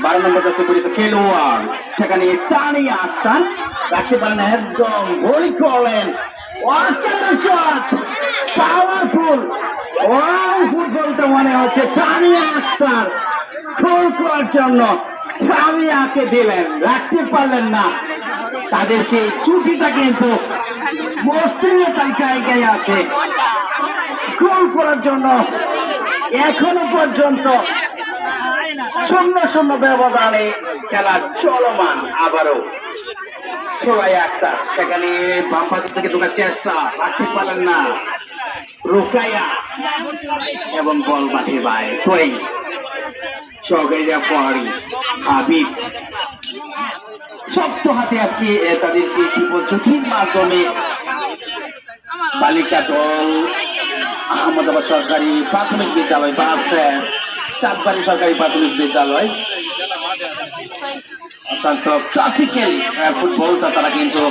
12 নম্বর দশে পরিচিত খেলোয়াড়, সেখানে তানিয়া আক্তার রাখতে পারেন, একদম গোল করলেন। পাওয়ারফুল ফুটবলটা মনে হচ্ছে তানিয়া আক্তার গোল করার জন্য তানিয়াকে দিলেন, রাখতে পারলেন না। তাদের সেই চুটিটা কিন্তু মসৃণতার জায়গায় আছে। গোল করার জন্য এখনো পর্যন্ত 0-0 ব্যবধানে খেলা চলমান। আবারও সোরাইয়া আক্তার, সেখানে বাম পাশ থেকে ঢোকার চেষ্টা, রাখতে পারলেন না রুকাইয়া, এবং বল মাঠে বাইরে। তোই সহকারী রেফারি হাবিব শক্ত হাতে আজকে তাদের সেই ঝুঁকির মাধ্যমে বালিকা দল আহমদাবাদ সরকারি প্রাথমিক বিদ্যালয় বা চাঁদবাড়ি সরকারি প্রাথমিক বিদ্যালয় অত্যন্ত ক্লাসিক্যাল ফুটবলটা তারা কিন্তু